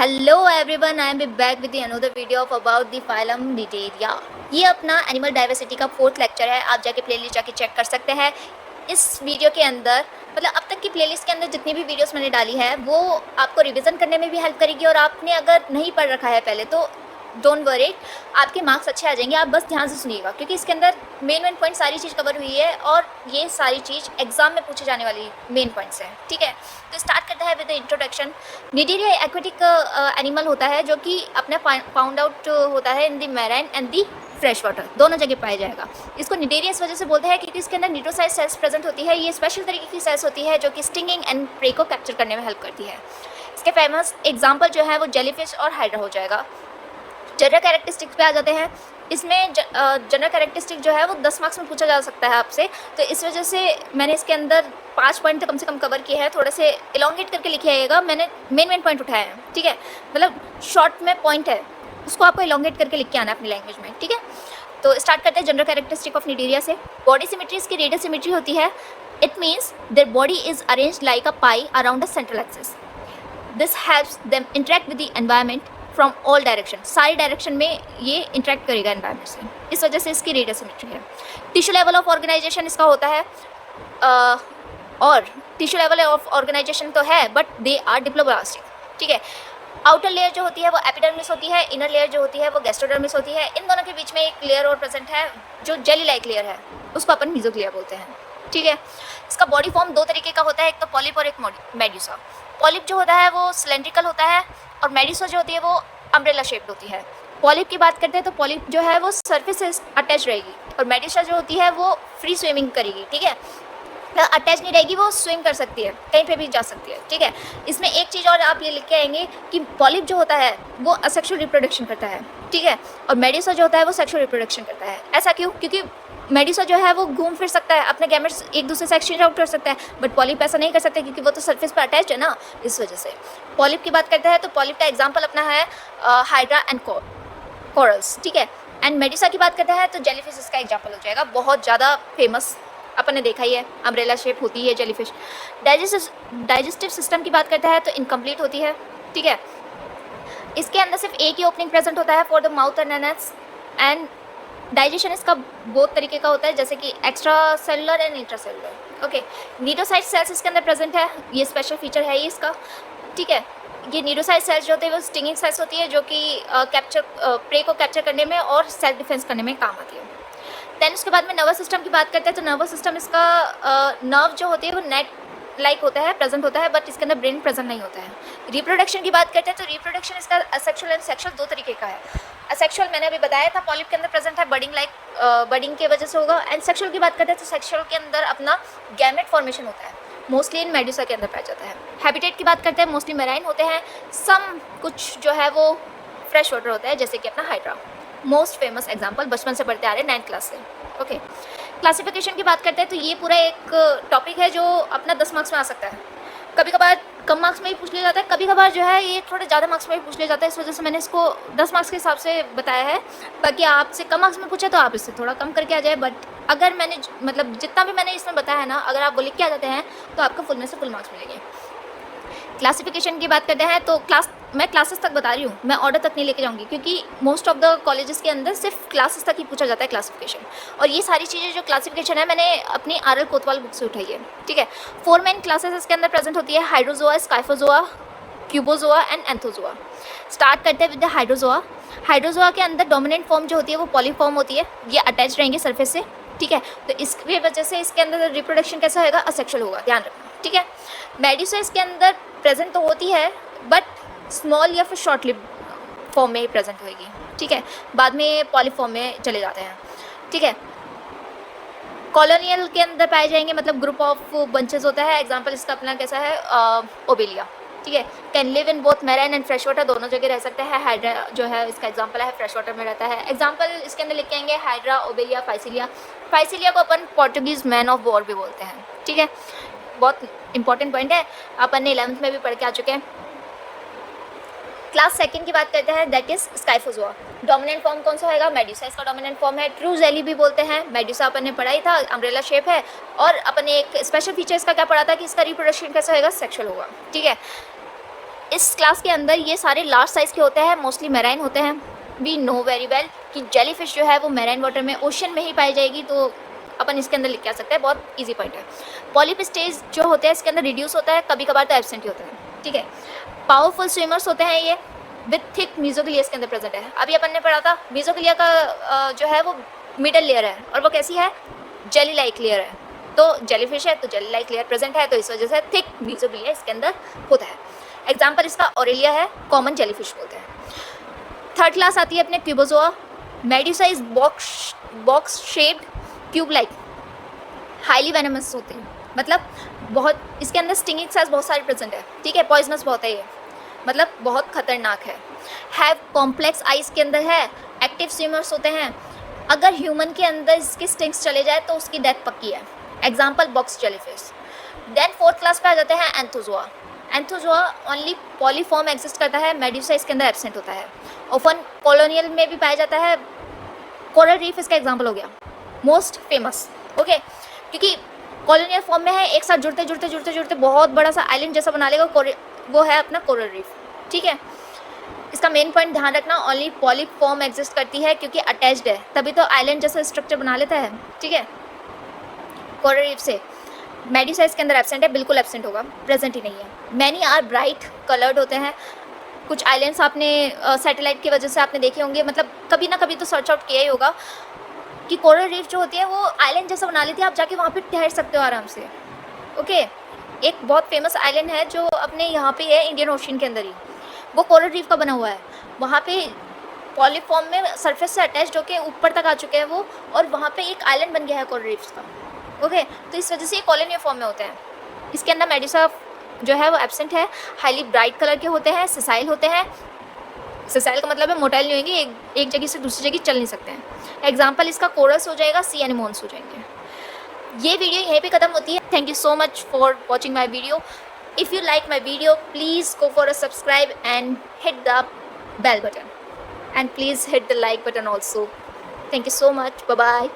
Hello everyone, I am back with another video of about the phylum Cnidaria. ये अपना animal diversity का 4th lecture है। आप जाके प्लेलिस्ट जाके चेक कर सकते हैं। इस वीडियो के अंदर मतलब अब तक की प्लेलिस्ट के अंदर जितनी भी वीडियोस मैंने डाली है वो आपको रिवीजन करने में भी हेल्प करेगी, और आपने अगर नहीं पढ़ रखा है पहले तो डोंट वरी, आपके मार्क्स अच्छे आ जाएंगे। आप बस ध्यान से सुनिएगा क्योंकि इसके अंदर मेन पॉइंट सारी चीज़ कवर हुई है और ये सारी चीज़ एग्जाम में पूछे जाने वाली मेन पॉइंट्स हैं। ठीक है, तो स्टार्ट करता है with the introduction. Cnidaria aquatic animal होता है जो कि अपने फाउंड आउट होता है in the marine and the fresh water, दोनों जगह पाया जाएगा। इसको निडेरिया इस वजह से बोलते हैं क्योंकि इसके अंदर न्यूट्रोसाइड सेल्स प्रेजेंट होती है। ये स्पेशल तरीके की सेल्स होती है जो कि स्टिंगिंग एंड प्रे को कैप्चर करने में हेल्प करती है। इसके फेमस एग्जाम्पल जो है वो जेलीफिश और हाइड्रा हो जाएगा। जनरल कैरेक्टरिस्टिक्स पे आ जाते हैं। इसमें जनरल कैरेक्टरिस्टिक जो है वो 10 मार्क्स में पूछा जा सकता है आपसे, तो इस वजह से मैंने इसके अंदर 5 पॉइंट तो कम से कम कवर किए हैं। थोड़े से इलोंगेट करके लिखे आइएगा, मैंने मेन पॉइंट उठाए हैं। ठीक है, मतलब शॉर्ट में पॉइंट है उसको आपको इलोंगेट करके लिख के आना है अपनी लैंग्वेज में। ठीक है, तो स्टार्ट करते हैं जनरल कैरेक्टरिस्टिक ऑफ निडेरिया से। बॉडी सिमेट्री इसकी रेडियल सिमेट्री होती है। It means their body is arranged like a pi around the central axis. This helps them interact with the environment from all direction. सारी direction में ये interact करेगा environment से, इस वजह से इसकी रेडियल सिमेट्री है। टिश्यू लेवल ऑफ ऑर्गेनाइजेशन इसका होता है, और टिश्यू लेवल ऑफ ऑर्गेनाइजेशन तो है बट दे आर डिप्लोब्लास्टिक। ठीक है, आउटर लेयर जो होती है वो एपिडर्मिस होती है, इनर लेयर जो होती है वो गैस्ट्रोडर्मिस होती है। इन दोनों के बीच में एक लेयर और प्रेजेंट है जो जेली लाइक लेयर है, उसको अपन मीजोग्लिया बोलते हैं। ठीक है, इसका बॉडी फॉर्म 2 तरीके का होता है, एक तो पॉलिप और एक मेड्यूसा। पॉलिप जो होता है वो सिलेंड्रिकल होता है और मेड्यूसा जो होती है वो अम्ब्रेला शेप्ड होती है। पॉलिप की बात करते हैं तो पॉलिप जो है वो सरफेस से अटैच रहेगी और मेड्यूसा जो होती है वो फ्री स्विमिंग करेगी। ठीक है, अटैच नहीं रहेगी, वो स्विम कर सकती है, कहीं पे भी जा सकती है। ठीक है, इसमें एक चीज़ और आप ये लिख के आएंगे कि पॉलिप जो होता है वो असेक्सुअल रिप्रोडक्शन करता है। ठीक है, और मेड्यूसा जो होता है वो सेक्सुअल रिप्रोडक्शन करता है। ऐसा क्यों? क्योंकि मेड्यूसा जो है वो घूम फिर सकता है, अपने गैमेट्स एक दूसरे से एक्सचेंज आउट कर सकता है, बट पॉलिप ऐसा नहीं कर सकता क्योंकि वो तो सरफेस पर अटैच है ना, इस वजह से। पॉलिप की बात करते हैं तो पॉलिप का एग्जाम्पल अपना है हाइड्रा एंड कोरल्स। ठीक है, एंड मेड्यूसा की बात करते हैं तो जेलीफिश इसका एग्जाम्पल हो जाएगा, बहुत ज़्यादा फेमस, अपन ने देखा ही है, अम्ब्रेला शेप होती है जेलीफिश। डाइजेस्टिव सिस्टम की बात करते हैं तो इनकम्प्लीट होती है। ठीक है, इसके अंदर सिर्फ एक ही ओपनिंग प्रेजेंट होता है for the mouth and anus, and digestion इसका बहुत तरीके का होता है जैसे कि extracellular and intracellular. Okay, cnidocyte cells इसके अंदर प्रेजेंट है, ये स्पेशल फीचर है ये इसका। ठीक है, ये नीडोसाइट सेल्स जो होते हैं वो स्टिंगिंग सेल्स होती है जो कि प्रे को कैप्चर करने में और सेल्फ डिफेंस करने में काम आती है। दैन उसके बाद में नर्वस सिस्टम की बात करते हैं तो नर्वस सिस्टम इसका नर्व जो होती है वो नेट लाइक होता है, प्रेजेंट होता है, बट इसके अंदर ब्रेन प्रेजेंट नहीं होता है। रिप्रोडक्शन की बात करते हैं तो रिप्रोडक्शन इसका असेक्सुअल एंड सेक्सुअल 2 तरीके का है। असेक्सुअल मैंने अभी बताया था पॉलिप के अंदर प्रेजेंट है, बडिंग की वजह से होगा। एंड सेक्सुअल की बात करते हैं तो सेक्सुअल के अंदर अपना गैमेट फॉर्मेशन होता है, मोस्टली इन मेड्यूसा के अंदर पाया जाता है। हैबिटेट की बात करते हैं मोस्टली मैराइन होते हैं, सम कुछ जो है वो फ्रेश वाटर होता है जैसे कि अपना हाइड्रा, मोस्ट फेमस एग्जाम्पल, बचपन से पढ़ते आ रहे हैं 9th क्लास से। ओके, क्लासिफिकेशन की बात करते हैं तो ये पूरा एक टॉपिक है जो अपना 10 मार्क्स में आ सकता है। कभी कभार कम मार्क्स में ही पूछ लिया जाता है, कभी कभार जो है ये थोड़े ज़्यादा मार्क्स में ही पूछ लिया जाता है, इस वजह से मैंने इसको 10 मार्क्स के हिसाब से बताया है। बाकी आपसे कम मार्क्स में पूछे तो आप इससे थोड़ा कम करके आ जाए, बट अगर मैंने मतलब जितना भी मैंने इसमें बताया है ना, अगर आप वो लिख के आ जाते हैं तो आपको फुल में से फुल मार्क्स मिलेंगे। क्लासिफिकेशन की बात करते हैं तो मैं क्लासेस तक बता रही हूँ, मैं ऑर्डर तक नहीं लेके जाऊँगी क्योंकि मोस्ट ऑफ द कॉलेजेस के अंदर सिर्फ क्लासेस तक ही पूछा जाता है क्लासिफिकेशन, और ये सारी चीज़ें जो क्लासिफिकेशन है मैंने अपनी आर एल कोतवाल बुक से उठाई है। ठीक है, 4 मेन क्लासेस इसके अंदर प्रेजेंट होती है, hydrozoa, scyphozoa, cubozoa and anthozoa. Start करते हैं विद द हाइड्रोजोआ। हाइड्रोजोआ के अंदर डोमिनेंट फॉर्म जो होती है वो पॉलिप फॉर्म होती है, ये अटैच रहेंगे सरफेस से। ठीक है, तो इसकी वजह से इसके अंदर रिप्रोडक्शन कैसा होगा, असेक्सुअल होगा, ध्यान रखना। ठीक है, मेड्यूसा इसके अंदर प्रेजेंट तो होती है बट स्मॉल या फिर शॉर्ट लिप फॉर्म में ही प्रेजेंट होगी। ठीक है, बाद में पॉलिप फॉर्म में चले जाते हैं। ठीक है, कॉलोनियल के अंदर पाए जाएंगे, मतलब ग्रुप ऑफ बंचेस होता है। एग्जांपल इसका अपना कैसा है, ओबेलिया। ठीक है, can live in both marine and fresh water, दोनों जगह रह सकते हैं। हाइड्रा जो है इसका एग्जांपल है, फ्रेश वाटर में रहता है। एग्जांपल इसके अंदर लिख के आएंगे हाइड्रा, ओबेलिया, फाइसिलिया। फाइसिलिया को अपन पोर्टुगीज मैन ऑफ वॉर भी बोलते हैं। ठीक है, बहुत इंपॉर्टेंट पॉइंट है, अपन ने 11th में भी पढ़ के आ चुके हैं। क्लास सेकंड की बात करते हैं, that is Scyphozoa. Dominant form कौन सा होगा, मेड्यूसा इसका डोमिनेंट फॉर्म है। ट्रू जेली भी बोलते हैं, मेड्यूसा अपन ने पढ़ा ही था, अम्ब्रेला शेप है। और अपन ने एक स्पेशल फीचर इसका क्या पढ़ा था कि इसका रिप्रोडक्शन कैसा होगा, सेक्सुअल होगा। ठीक है, इस क्लास के अंदर ये सारे लार्ज साइज़ के होते हैं, मोस्टली मैराइन होते हैं। वी नो वेरी वेल कि जेलीफिश जो है वो मैराइन वाटर में, ओशन में ही पाई जाएगी, तो अपन इसके अंदर लिख के आ सकते हैं, बहुत इजी पॉइंट है। पॉलिप स्टेज जो होते हैं इसके अंदर रिड्यूस होता है, कभी कभार तो एब्सेंट ही होता है, ठीक है। पावरफुल स्विमर्स होते हैं ये, विथ थिक मीजोग्लिया इसके अंदर प्रेजेंट है। अभी अपन ने पढ़ा था मीजोग्लिया का जो है वो मिडल लेयर है, और वो कैसी है, जेली लाइक लेयर है। तो जेलीफिश है तो जेली लाइक लेयर प्रेजेंट है, तो इस वजह से थिक मीजोग्लिया इसके अंदर होता है। एग्जाम्पल इसका ऑरेलिया है, कॉमन जेलीफिश बोलते हैं। थर्ड क्लास आती है अपने cubozoa. Medusa is box shaped cube like, highly venomous होते हैं, मतलब बहुत इसके अंदर स्टिंगिंग सेल्स बहुत सारे प्रेजेंट है, ठीक है। पॉइजनस बहुत है ये, मतलब बहुत खतरनाक है। हैव कॉम्प्लेक्स आइज के अंदर है, एक्टिव स्विमर्स होते हैं। अगर ह्यूमन के अंदर इसके स्टिंग्स चले जाए तो उसकी डेथ पक्की है। Example box jellyfish. Then fourth class पे आ जाते हैं anthozoa. Anthozoa only polyform exist करता है, मेडुसा इसके अंदर एब्सेंट होता है। ओफन कॉलोनियल में भी पाया जाता है। कोरल रीफ इसका एग्जाम्पल हो गया, मोस्ट फेमस, ओके, क्योंकि कॉलोनियल फॉर्म में है, एक साथ जुड़ते जुड़ते जुड़ते जुड़ते बहुत बड़ा सा आइलैंड जैसा बना लेगा, वो है अपना कोरल रीफ, ठीक है। इसका मेन पॉइंट ध्यान रखना, ओनली पॉलिप फॉर्म एग्जिस्ट करती है क्योंकि अटैच्ड है, तभी तो आइलैंड जैसा स्ट्रक्चर बना लेता है, ठीक है, कोरल रीफ से। मेडुसा इसके अंदर एब्सेंट है, बिल्कुल एब्सेंट होगा, प्रेजेंट ही नहीं है। मैनी आर ब्राइट कलर्ड होते हैं। कुछ आइलैंड्स आपने सैटेलाइट की वजह से आपने देखे होंगे, मतलब कभी ना कभी तो सर्च आउट किया ही होगा कि कोरल रीफ जो होती है वो आइलैंड जैसा बना लेती है, आप जाके वहाँ पे ठहर सकते हो आराम से, ओके। एक बहुत फेमस आइलैंड है जो अपने यहाँ पे है इंडियन ओशन के अंदर ही, वो कोरल रीफ का बना हुआ है। वहाँ पे पॉलीफॉर्म में सरफेस से अटैच्ड होके ऊपर तक आ चुके हैं वो, और वहाँ पे एक आइलैंड बन गया है कोरल रीफ्स का, ओके। तो इस वजह से ये कॉलोनियल फॉर्म में होते हैं। इसके अंदर मेडुसा जो है वो एब्सेंट है, हाईली ब्राइट कलर के होते हैं, सिसाइल होते हैं। सिसाइल का मतलब है मोटाइल नहीं होंगे, एक जगह से दूसरी जगह चल नहीं सकते हैं। एग्जाम्पल इसका कोरस हो जाएगा, सी एनिमोन्स हो जाएंगे। ये वीडियो यहीं पे ख़त्म होती है। Thank you so much for watching my video. If you like my video please go for a subscribe and hit the bell button, and please hit the like button also. Thank you so much. Bye bye.